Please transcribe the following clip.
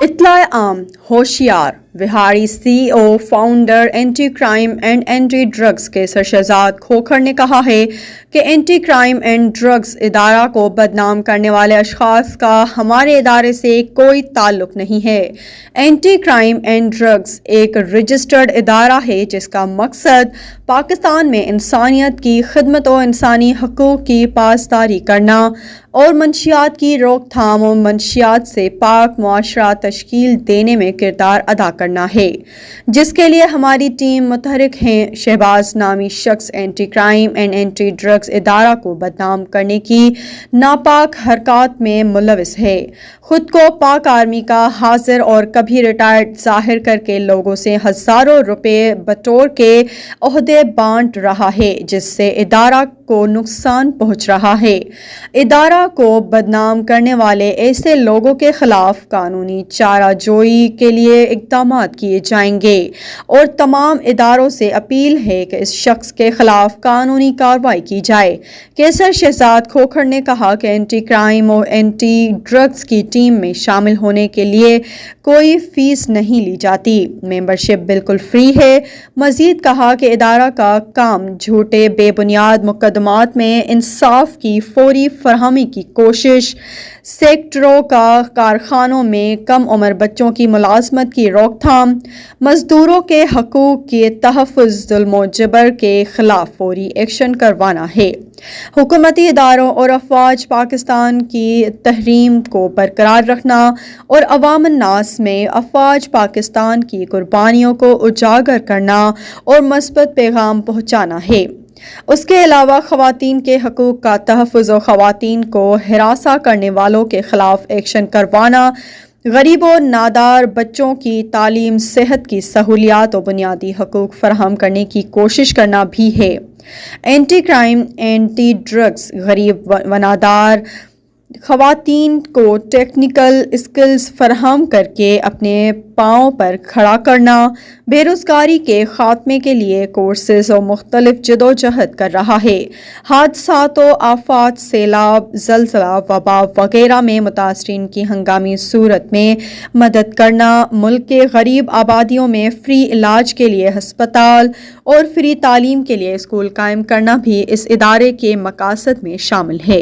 اطلاع عام ہوشیار بہاری C O founder anti crime and anti drugs کیسر شہزاد کھوکھر نے کہا ہے کہ اینٹی کرائم اینڈ ڈرگز ادارہ کو بدنام کرنے والے اشخاص کا ہمارے ادارے سے کوئی تعلق نہیں ہے۔ اینٹی کرائم اینڈ ڈرگز ایک رجسٹرڈ ادارہ ہے جس کا مقصد پاکستان میں انسانیت کی خدمت و انسانی حقوق کی پاسداری کرنا اور منشیات کی روک تھام و منشیات سے پاک معاشرہ تشکیل دینے میں کردار ادا کرنا ہے، جس کے لیے ہماری ٹیم متحرک ہے۔ شہباز نامی شخص anti crime and anti drugs ادارہ کو بدنام کرنے کی ناپاک حرکات میں ملوث ہے، خود کو پاک آرمی کا حاضر اور کبھی ریٹائرڈ ظاہر کر کے لوگوں سے ہزاروں روپے بٹور کے عہدے بانٹ رہا ہے، جس سے ادارہ کو نقصان پہنچ رہا ہے۔ ادارہ کو بدنام کرنے والے ایسے لوگوں کے خلاف قانونی چارہ جوئی کے لیے اقدامات کیے جائیں گے اور تمام اداروں سے اپیل ہے کہ اس شخص کے خلاف قانونی کارروائی کی جائے۔ کیسر شہزاد کھوکھر نے کہا کہ اینٹی کرائم اور اینٹی ڈرگز کی ٹیم میں شامل ہونے کے لیے کوئی فیس نہیں لی جاتی، ممبرشپ بالکل فری ہے۔ مزید کہا کہ ادارہ کا کام جھوٹے بے بنیاد مقدمات میں انصاف کی فوری فراہمی کی کوشش، سیکٹروں کا کارخانوں میں کم عمر بچوں کی ملازمت کی روک تھام، مزدوروں کے حقوق کے تحفظ، ظلم و جبر کے خلاف فوری ایکشن کروانا ہے، حکومتی اداروں اور افواج پاکستان کی تحریم کو برقرار رکھنا اور عوام الناس میں افواج پاکستان کی قربانیوں کو اجاگر کرنا اور مثبت پیغام پہنچانا ہے۔ اس کے علاوہ خواتین کے حقوق کا تحفظ اور خواتین کو ہراساں کرنے والوں کے خلاف ایکشن کروانا، غریب و نادار بچوں کی تعلیم، صحت کی سہولیات اور بنیادی حقوق فراہم کرنے کی کوشش کرنا بھی ہے۔ اینٹی کرائم اینٹی ڈرگز غریب و نادار خواتین کو ٹیکنیکل اسکلز فراہم کر کے اپنے پاؤں پر کھڑا کرنا، بے روزگاری کے خاتمے کے لیے کورسز اور مختلف جدوجہد کر رہا ہے، حادثات و آفات، سیلاب، زلزلہ، وبا وغیرہ میں متاثرین کی ہنگامی صورت میں مدد کرنا، ملک کے غریب آبادیوں میں فری علاج کے لیے ہسپتال اور فری تعلیم کے لیے اسکول قائم کرنا بھی اس ادارے کے مقاصد میں شامل ہے۔